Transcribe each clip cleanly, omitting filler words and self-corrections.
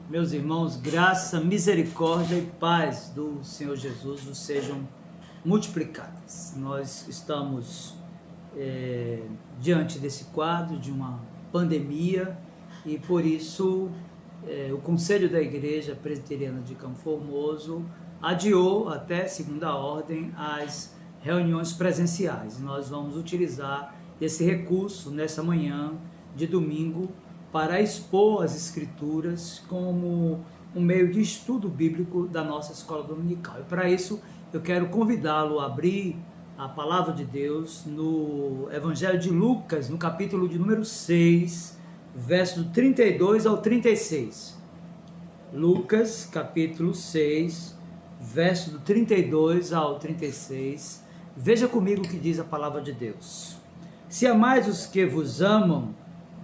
Meus irmãos, graça, misericórdia e paz do Senhor Jesus vos sejam multiplicadas. Nós estamos diante desse quadro de uma pandemia e por isso o Conselho da Igreja Presbiteriana de Campo Formoso adiou até segunda ordem as reuniões presenciais. Nós vamos utilizar esse recurso nessa manhã de domingo para expor as Escrituras como um meio de estudo bíblico da nossa escola dominical. E para isso eu quero convidá-lo a abrir a palavra de Deus no Evangelho de Lucas, no capítulo de número 6, verso do 32 ao 36. Lucas, capítulo 6, verso do 32 ao 36. Veja comigo o que diz a palavra de Deus. Se amais os que vos amam,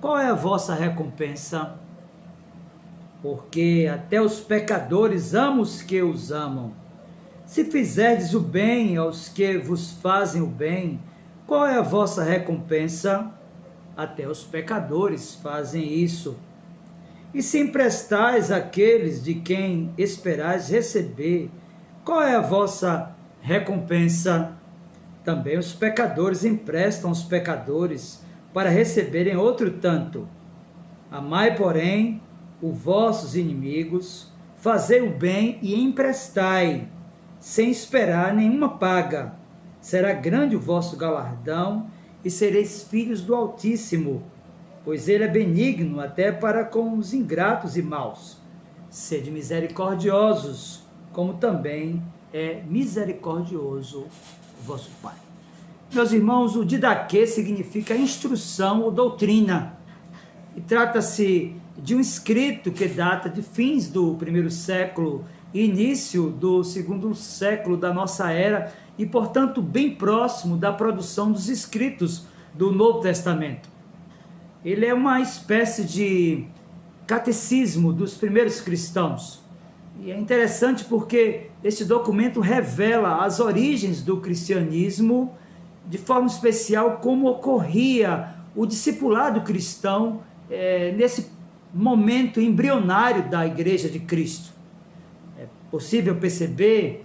qual é a vossa recompensa? Porque até os pecadores amam os que os amam. Se fizerdes o bem aos que vos fazem o bem, qual é a vossa recompensa? Até os pecadores fazem isso. E se emprestais àqueles de quem esperais receber, qual é a vossa recompensa? Também os pecadores emprestam aos pecadores, para receberem outro tanto. Amai, porém, os vossos inimigos, fazei o bem e emprestai, sem esperar nenhuma paga. Será grande o vosso galardão, e sereis filhos do Altíssimo, pois ele é benigno até para com os ingratos e maus. Sede misericordiosos, como também é misericordioso o vosso Pai. Meus irmãos, o didaquê significa instrução ou doutrina. E trata-se de um escrito que data de fins do primeiro século e início do segundo século da nossa era e, portanto, bem próximo da produção dos escritos do Novo Testamento. Ele é uma espécie de catecismo dos primeiros cristãos. E é interessante porque este documento revela as origens do cristianismo, de forma especial como ocorria o discipulado cristão nesse momento embrionário da Igreja de Cristo. É possível perceber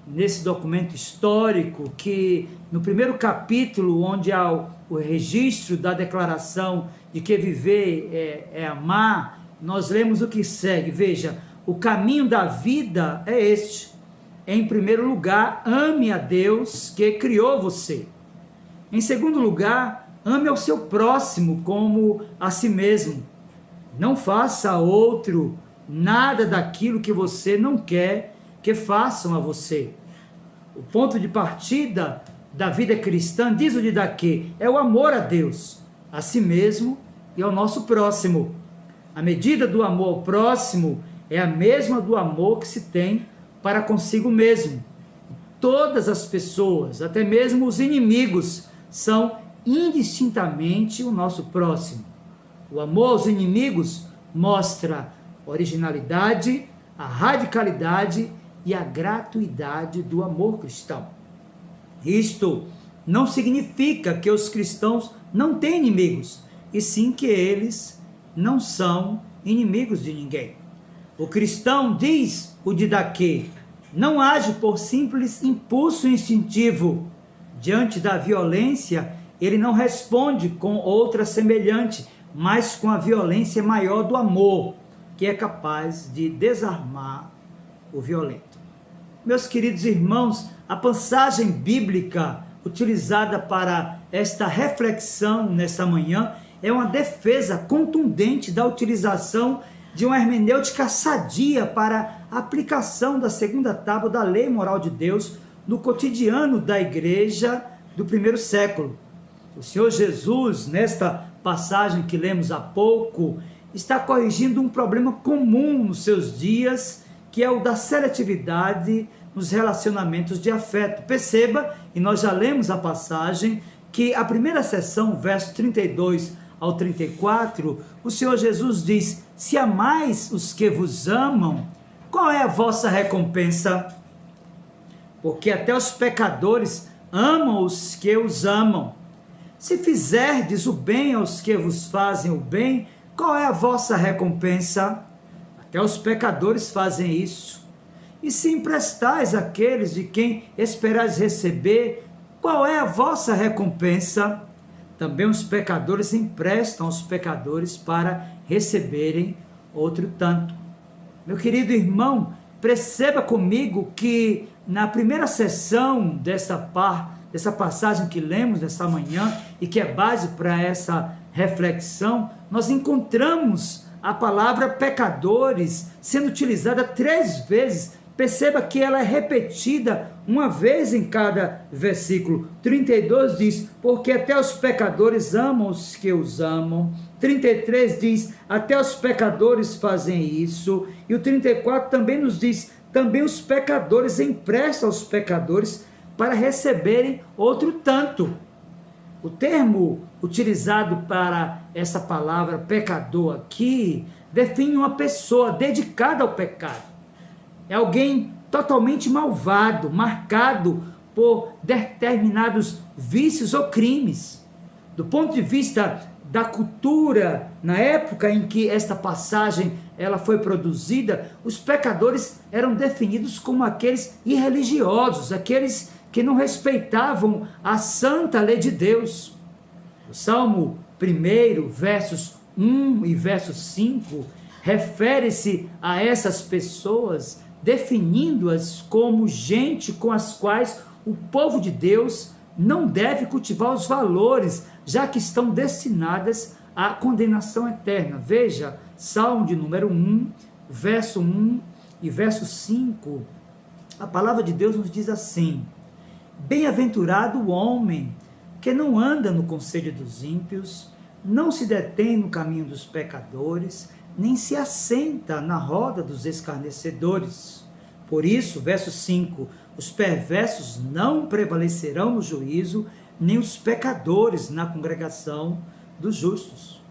nesse documento histórico que no primeiro capítulo, onde há o registro da declaração de que viver é amar, nós lemos o que segue. Veja, o caminho da vida é este. Em primeiro lugar, ame a Deus que criou você. Em segundo lugar, ame ao seu próximo como a si mesmo. Não faça a outro nada daquilo que você não quer que façam a você. O ponto de partida da vida cristã, diz o didaquê, é o amor a Deus, a si mesmo e ao nosso próximo. A medida do amor ao próximo é a mesma do amor que se tem para consigo mesmo. Todas as pessoas, até mesmo os inimigos, são indistintamente o nosso próximo. O amor aos inimigos mostra a originalidade, a radicalidade e a gratuidade do amor cristão. Isto não significa que os cristãos não têm inimigos, e sim que eles não são inimigos de ninguém. O cristão, diz o didaquê, não age por simples impulso instintivo. Diante da violência, ele não responde com outra semelhante, mas com a violência maior do amor, que é capaz de desarmar o violento. Meus queridos irmãos, a passagem bíblica utilizada para esta reflexão nessa manhã é uma defesa contundente da utilização de uma hermenêutica sadia para a aplicação da segunda tábua da lei moral de Deus no cotidiano da igreja do primeiro século. O Senhor Jesus, nesta passagem que lemos há pouco, está corrigindo um problema comum nos seus dias, que é o da seletividade nos relacionamentos de afeto. Perceba, e nós já lemos a passagem, que a primeira seção, verso 32 ao 34, o Senhor Jesus diz: se amais os que vos amam, qual é a vossa recompensa? Porque até os pecadores amam os que os amam. Se fizerdes o bem aos que vos fazem o bem, qual é a vossa recompensa? até os pecadores fazem isso. E se emprestais àqueles de quem esperais receber, qual é a vossa recompensa? Também os pecadores emprestam aos pecadores para receberem outro tanto. Meu querido irmão, perceba comigo que na primeira sessão dessa passagem que lemos nessa manhã e que é base para essa reflexão, nós encontramos a palavra pecadores sendo utilizada 3 vezes. Perceba que ela é repetida uma vez em cada versículo. 32 diz, porque até os pecadores amam os que os amam. 33 diz, até os pecadores fazem isso. E o 34 também nos diz, também os pecadores emprestam aos pecadores para receberem outro tanto. O termo utilizado para essa palavra pecador aqui define uma pessoa dedicada ao pecado. É alguém totalmente malvado, marcado por determinados vícios ou crimes. Do ponto de vista da cultura, na época em que esta passagem ela foi produzida, os pecadores eram definidos como aqueles irreligiosos, aqueles que não respeitavam a santa lei de Deus. O Salmo 1, versos 1 e versos 5, refere-se a essas pessoas, definindo-as como gente com as quais o povo de Deus não deve cultivar os valores, já que estão destinadas à condenação eterna. Veja, Salmo de número 1, verso 1 e verso 5, a palavra de Deus nos diz assim: bem-aventurado o homem que não anda no conselho dos ímpios, não se detém no caminho dos pecadores, nem se assenta na roda dos escarnecedores. Por isso, verso 5, os perversos não prevalecerão no juízo, nem os pecadores na congregação dos justos.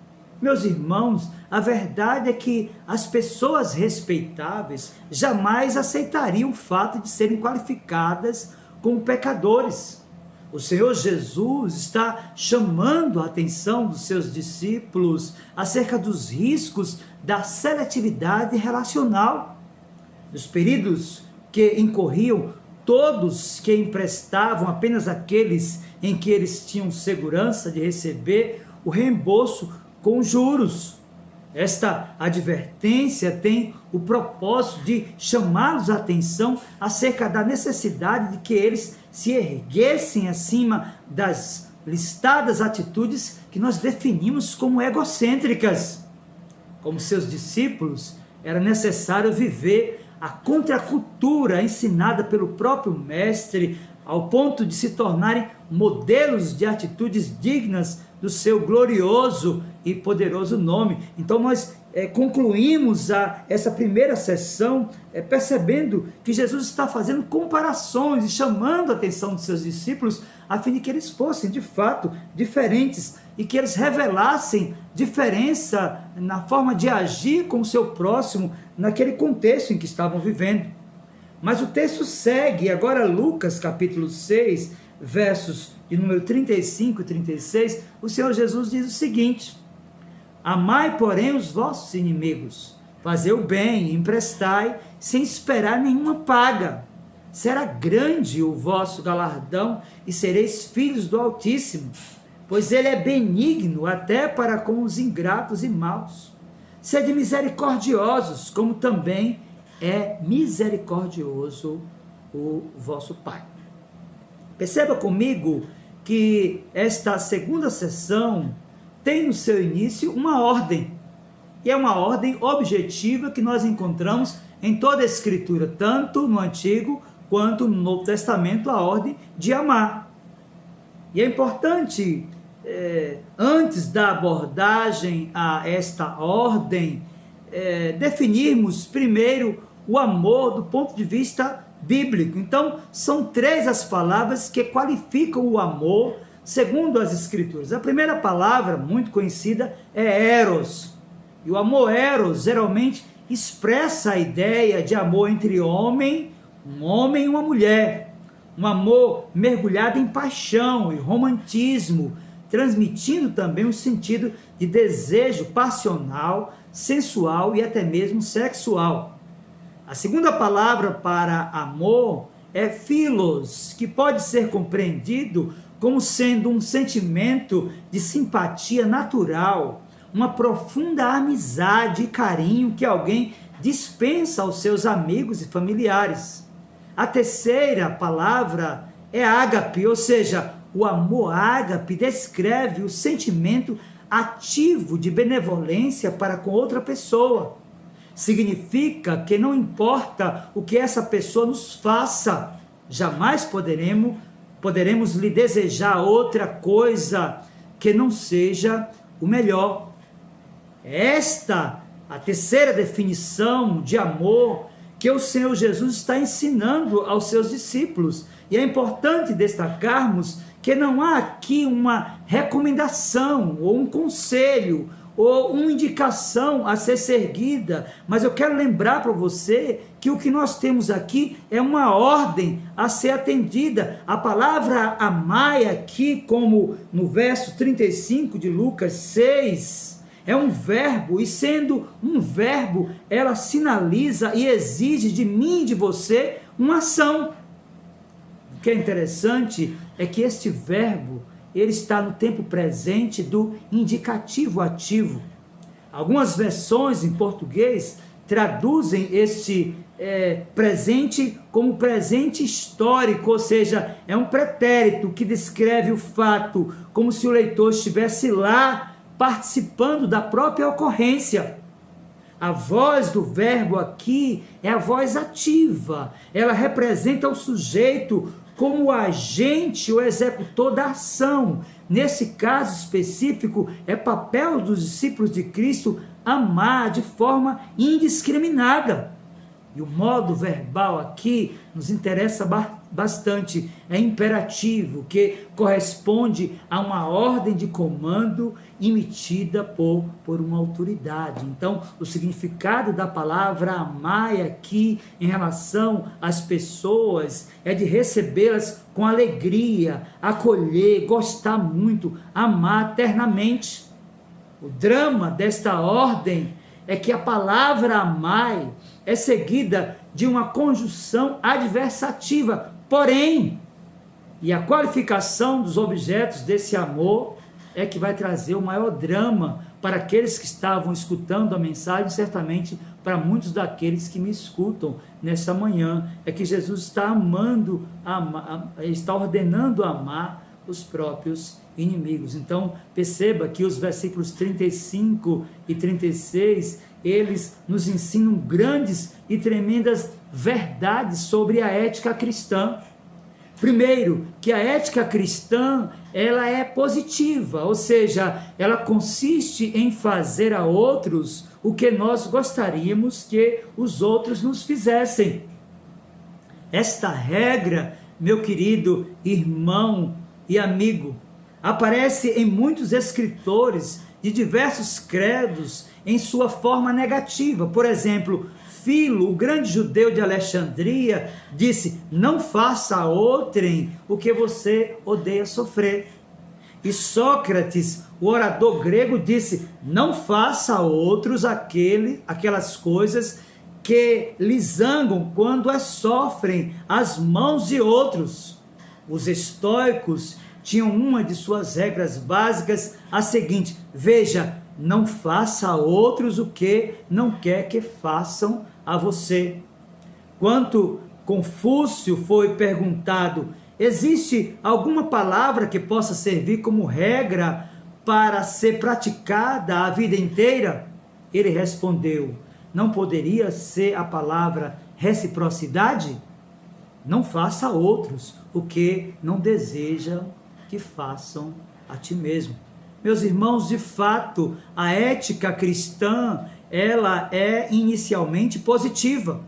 Meus irmãos, a verdade é que as pessoas respeitáveis jamais aceitariam o fato de serem qualificadas como pecadores. O Senhor Jesus está chamando a atenção dos seus discípulos acerca dos riscos da seletividade relacional. Nos períodos que incorriam, todos que emprestavam apenas aqueles em que eles tinham segurança de receber o reembolso com juros. Esta advertência tem o propósito de chamá-los a atenção acerca da necessidade de que eles se erguessem acima das listadas atitudes que nós definimos como egocêntricas. Como seus discípulos, era necessário viver a contracultura ensinada pelo próprio Mestre, ao ponto de se tornarem modelos de atitudes dignas do seu glorioso e poderoso nome. Então nós concluímos essa primeira sessão percebendo que Jesus está fazendo comparações e chamando a atenção dos seus discípulos a fim de que eles fossem de fato diferentes e que eles revelassem diferença na forma de agir com o seu próximo naquele contexto em que estavam vivendo. Mas o texto segue, agora Lucas capítulo 6, versos de número 35 e 36, o Senhor Jesus diz o seguinte: amai, porém, os vossos inimigos, fazei o bem, emprestai, sem esperar nenhuma paga. Será grande o vosso galardão e sereis filhos do Altíssimo, pois ele é benigno até para com os ingratos e maus. Sede misericordiosos, como também é misericordioso o vosso Pai. Perceba comigo que esta segunda sessão tem no seu início uma ordem, e é uma ordem objetiva que nós encontramos em toda a Escritura, tanto no Antigo quanto no Novo Testamento, a ordem de amar. E é importante, antes da abordagem a esta ordem, definirmos primeiro o amor do ponto de vista bíblico. Então, são 3 as palavras que qualificam o amor segundo as Escrituras. A primeira palavra, muito conhecida, é eros. E o amor eros geralmente expressa a ideia de amor entre um homem e uma mulher. Um amor mergulhado em paixão e romantismo, transmitindo também um sentido de desejo passional, sensual e até mesmo sexual. A segunda palavra para amor é philos, que pode ser compreendido como sendo um sentimento de simpatia natural, uma profunda amizade e carinho que alguém dispensa aos seus amigos e familiares. A terceira palavra é ágape, ou seja, o amor ágape descreve o sentimento ativo de benevolência para com outra pessoa. Significa que não importa o que essa pessoa nos faça, jamais poderemos lhe desejar outra coisa que não seja o melhor. Esta, a terceira definição de amor que o Senhor Jesus está ensinando aos seus discípulos. E é importante destacarmos que não há aqui uma recomendação ou um conselho ou uma indicação a ser seguida, mas eu quero lembrar para você que o que nós temos aqui é uma ordem a ser atendida. A palavra amai aqui, como no verso 35 de Lucas 6, é um verbo, e sendo um verbo, ela sinaliza e exige de mim e de você uma ação. O que é interessante é que este verbo, ele está no tempo presente do indicativo ativo. Algumas versões em português traduzem este presente como presente histórico, ou seja, é um pretérito que descreve o fato como se o leitor estivesse lá participando da própria ocorrência. A voz do verbo aqui é a voz ativa, ela representa o sujeito como o agente ou executor da ação. Nesse caso específico, é papel dos discípulos de Cristo amar de forma indiscriminada. E o modo verbal aqui nos interessa bastante, é imperativo, que corresponde a uma ordem de comando emitida por uma autoridade. Então, o significado da palavra amar aqui em relação às pessoas é de recebê-las com alegria, acolher, gostar muito, amar eternamente. O drama desta ordem é que a palavra amai é seguida de uma conjunção adversativa, porém, e a qualificação dos objetos desse amor é que vai trazer o maior drama para aqueles que estavam escutando a mensagem, certamente para muitos daqueles que me escutam nessa manhã, é que Jesus está está ordenando amar os próprios inimigos. Então, perceba que os versículos 35 e 36, eles nos ensinam grandes e tremendas verdades sobre a ética cristã. Primeiro, que a ética cristã, ela é positiva, ou seja, ela consiste em fazer a outros o que nós gostaríamos que os outros nos fizessem. Esta regra, meu querido irmão e amigo, aparece em muitos escritores de diversos credos em sua forma negativa. Por exemplo, Filo, o grande judeu de Alexandria, disse: não faça a outrem o que você odeia sofrer. E Sócrates, o orador grego, disse: não faça a outros aquelas coisas que lhes zangam quando as sofrem às mãos de outros. Os estoicos tinham uma de suas regras básicas, a seguinte: veja, não faça a outros o que não quer que façam a você. Quando Confúcio foi perguntado: existe alguma palavra que possa servir como regra para ser praticada a vida inteira? Ele respondeu: não poderia ser a palavra reciprocidade? Não faça a outros o que não deseja que façam a ti mesmo. Meus irmãos, de fato, a ética cristã, ela é inicialmente positiva.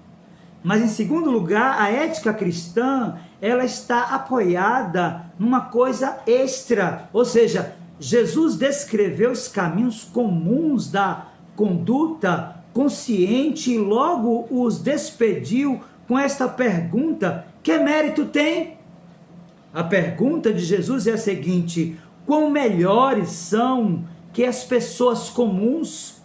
Mas, em segundo lugar, a ética cristã, ela está apoiada numa coisa extra. Ou seja, Jesus descreveu os caminhos comuns da conduta consciente e logo os despediu com esta pergunta: que mérito tem? A pergunta de Jesus é a seguinte: quão melhores são que as pessoas comuns.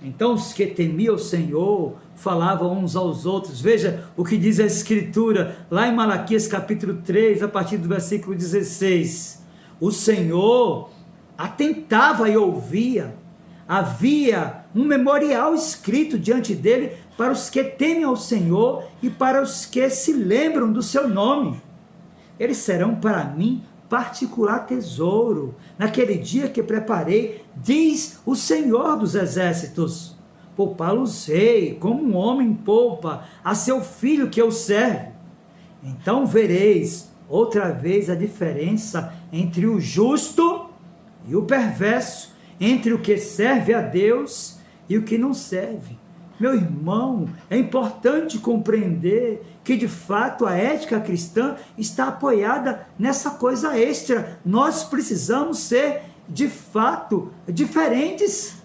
Então os que temiam o Senhor falavam uns aos outros. Veja o que diz a Escritura, lá em Malaquias capítulo 3, a partir do versículo 16. O Senhor atentava e ouvia, havia um memorial escrito diante dele para os que temem ao Senhor e para os que se lembram do seu nome. Eles serão para mim particular tesouro, naquele dia que preparei, diz o Senhor dos Exércitos. Poupá-los-ei, como um homem poupa a seu filho que o serve. Então vereis outra vez a diferença entre o justo e o perverso, entre o que serve a Deus e o que não serve. Meu irmão, é importante compreender que de fato a ética cristã está apoiada nessa coisa extra. Nós precisamos ser de fato diferentes.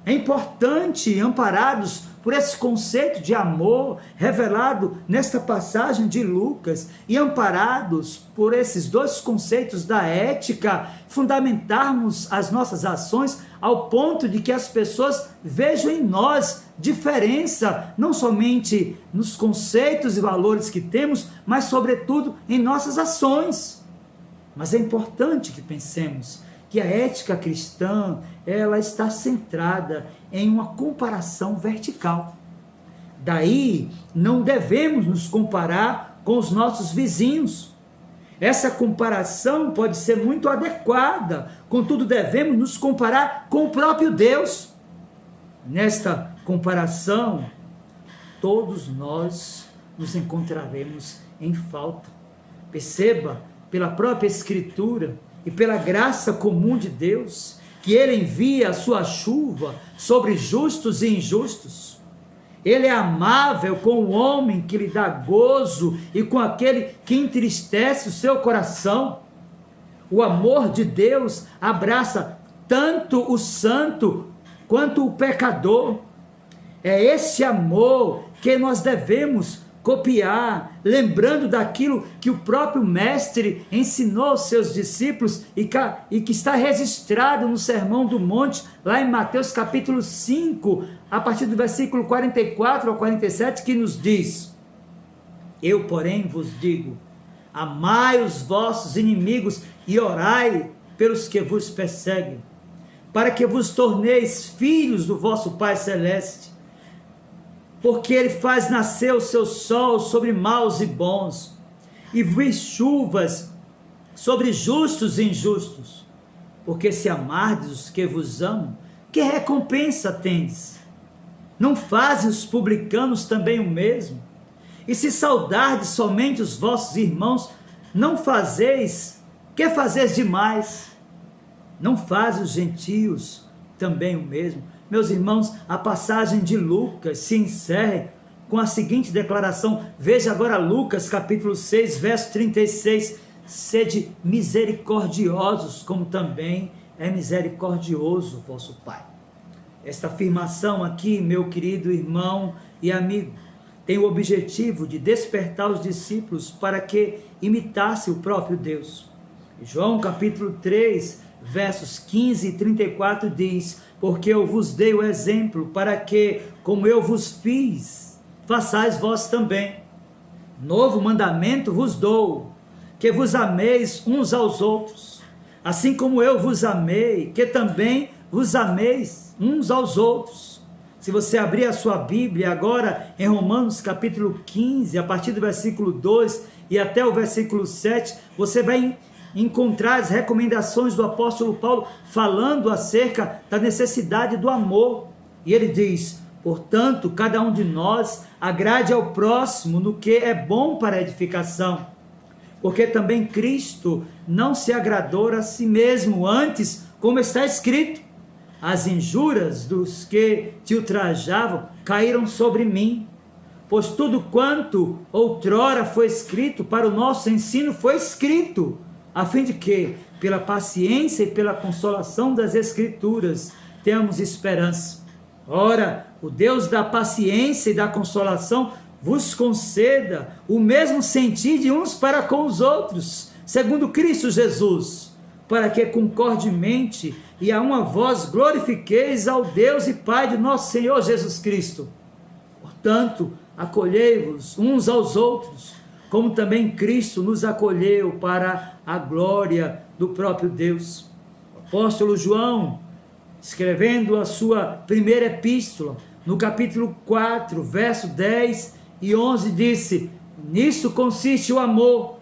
É importante, amparados por esse conceito de amor revelado nesta passagem de Lucas e amparados por esses dois conceitos da ética, fundamentarmos as nossas ações ao ponto de que as pessoas vejam em nós diferença, não somente nos conceitos e valores que temos, mas sobretudo em nossas ações. Mas é importante que pensemos que a ética cristã, ela está centrada em uma comparação vertical. Daí, não devemos nos comparar com os nossos vizinhos. Essa comparação pode ser muito adequada, contudo devemos nos comparar com o próprio Deus. Nesta comparação, todos nós nos encontraremos em falta. Perceba, pela própria Escritura e pela graça comum de Deus, que Ele envia a sua chuva sobre justos e injustos. Ele é amável com o homem que lhe dá gozo e com aquele que entristece o seu coração. O amor de Deus abraça tanto o santo quanto o pecador. É esse amor que nós devemos copiar, lembrando daquilo que o próprio mestre ensinou aos seus discípulos e que está registrado no Sermão do Monte, lá em Mateus capítulo 5, a partir do versículo 44 ao 47, que nos diz: eu, porém, vos digo, amai os vossos inimigos e orai pelos que vos perseguem, para que vos torneis filhos do vosso Pai Celeste, porque Ele faz nascer o seu sol sobre maus e bons, e vi chuvas sobre justos e injustos. Porque se amardes os que vos amam, que recompensa tendes? Não fazem os publicanos também o mesmo? E se saudardes somente os vossos irmãos, não fazeis, que fazeis demais? Não fazem os gentios também o mesmo? Meus irmãos, a passagem de Lucas se encerra com a seguinte declaração. Veja agora Lucas capítulo 6, verso 36. Sede misericordiosos, como também é misericordioso o vosso Pai. Esta afirmação aqui, meu querido irmão e amigo, tem o objetivo de despertar os discípulos para que imitassem o próprio Deus. João capítulo 3, versos 15 e 34 diz: porque eu vos dei o exemplo, para que, como eu vos fiz, façais vós também. Novo mandamento vos dou, que vos ameis uns aos outros, assim como eu vos amei, que também vos ameis uns aos outros. Se você abrir a sua Bíblia agora em Romanos capítulo 15, a partir do versículo 2 e até o versículo 7, você vai encontrar as recomendações do apóstolo Paulo falando acerca da necessidade do amor. E ele diz: portanto, cada um de nós agrade ao próximo no que é bom para a edificação, porque também Cristo não se agradou a si mesmo, antes, como está escrito, as injúrias dos que te ultrajavam caíram sobre mim, pois tudo quanto outrora foi escrito para o nosso ensino foi escrito, a fim de que, pela paciência e pela consolação das Escrituras, tenhamos esperança. Ora, o Deus da paciência e da consolação vos conceda o mesmo sentir de uns para com os outros, segundo Cristo Jesus, para que concordemente e a uma voz glorifiqueis ao Deus e Pai de nosso Senhor Jesus Cristo. Portanto, acolhei-vos uns aos outros, como também Cristo nos acolheu para a glória do próprio Deus. O apóstolo João, escrevendo a sua primeira epístola, no capítulo 4, verso 10 e 11, disse: nisto consiste o amor,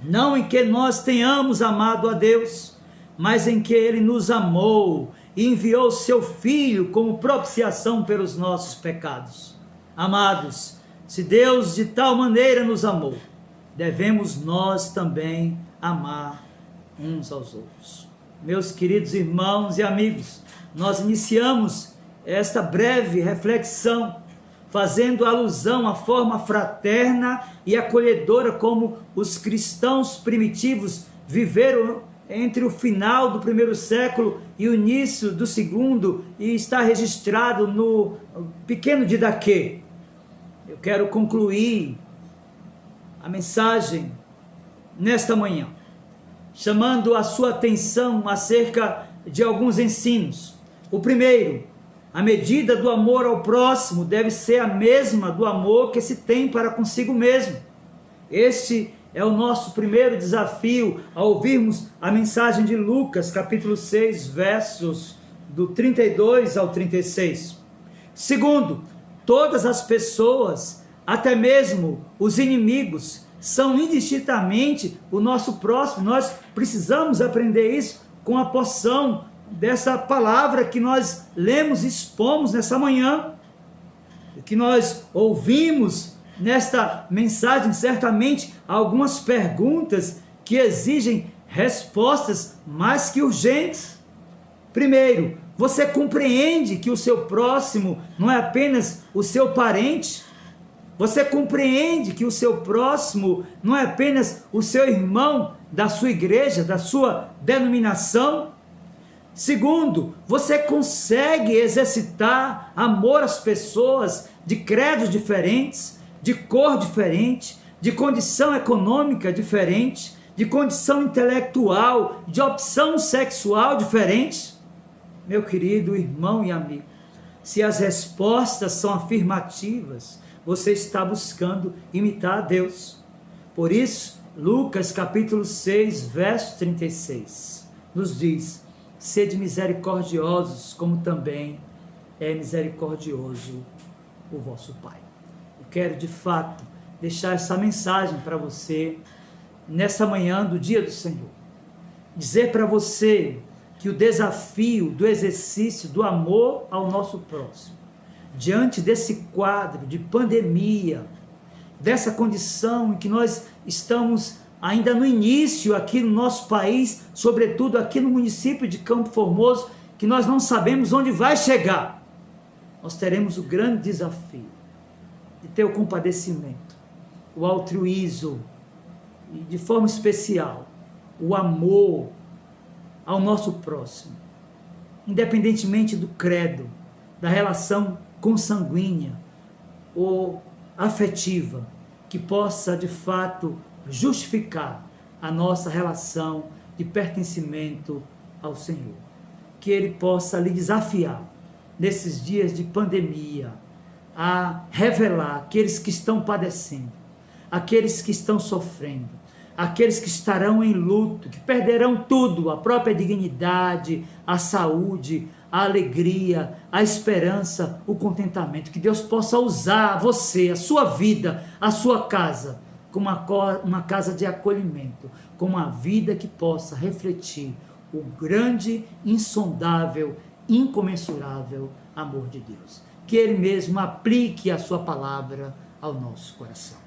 não em que nós tenhamos amado a Deus, mas em que Ele nos amou e enviou seu Filho como propiciação pelos nossos pecados. Amados, se Deus de tal maneira nos amou, devemos nós também amar uns aos outros. Meus queridos irmãos e amigos, nós iniciamos esta breve reflexão fazendo alusão à forma fraterna e acolhedora como os cristãos primitivos viveram entre o final do primeiro século e o início do segundo, e está registrado no Pequeno Didaquê. Eu quero concluir a mensagem nesta manhã, chamando a sua atenção acerca de alguns ensinos. O primeiro: a medida do amor ao próximo deve ser a mesma do amor que se tem para consigo mesmo. Este é o nosso primeiro desafio ao ouvirmos a mensagem de Lucas, capítulo 6, versos do 32 ao 36. Segundo, todas as pessoas, até mesmo os inimigos, são indistintamente o nosso próximo. Nós precisamos aprender isso com a porção dessa palavra que nós lemos e expomos nessa manhã, que nós ouvimos nesta mensagem. Certamente algumas perguntas que exigem respostas mais que urgentes. Primeiro, você compreende que o seu próximo não é apenas o seu parente? Você compreende que o seu próximo não é apenas o seu irmão da sua igreja, da sua denominação? Segundo, você consegue exercitar amor às pessoas de credos diferentes, de cor diferente, de condição econômica diferente, de condição intelectual, de opção sexual diferente? Meu querido irmão e amigo, se as respostas são afirmativas, você está buscando imitar a Deus. Por isso, Lucas capítulo 6, verso 36, nos diz: sede misericordiosos, como também é misericordioso o vosso Pai. Eu quero, de fato, deixar essa mensagem para você, nessa manhã do dia do Senhor. Dizer para você que o desafio do exercício do amor ao nosso próximo, diante desse quadro de pandemia, dessa condição em que nós estamos ainda no início aqui no nosso país, sobretudo aqui no município de Campo Formoso, que nós não sabemos onde vai chegar, nós teremos o grande desafio de ter o compadecimento, o altruísmo e, de forma especial, o amor ao nosso próximo, independentemente do credo, da relação consanguínea ou afetiva, que possa de fato justificar a nossa relação de pertencimento ao Senhor. Que Ele possa lhe desafiar nesses dias de pandemia a revelar aqueles que estão padecendo, aqueles que estão sofrendo, aqueles que estarão em luto, que perderão tudo, a própria dignidade, a saúde, a alegria, a esperança, o contentamento. Que Deus possa usar você, a sua vida, a sua casa, como uma casa de acolhimento, com uma vida que possa refletir o grande, insondável, incomensurável amor de Deus. Que Ele mesmo aplique a sua palavra ao nosso coração.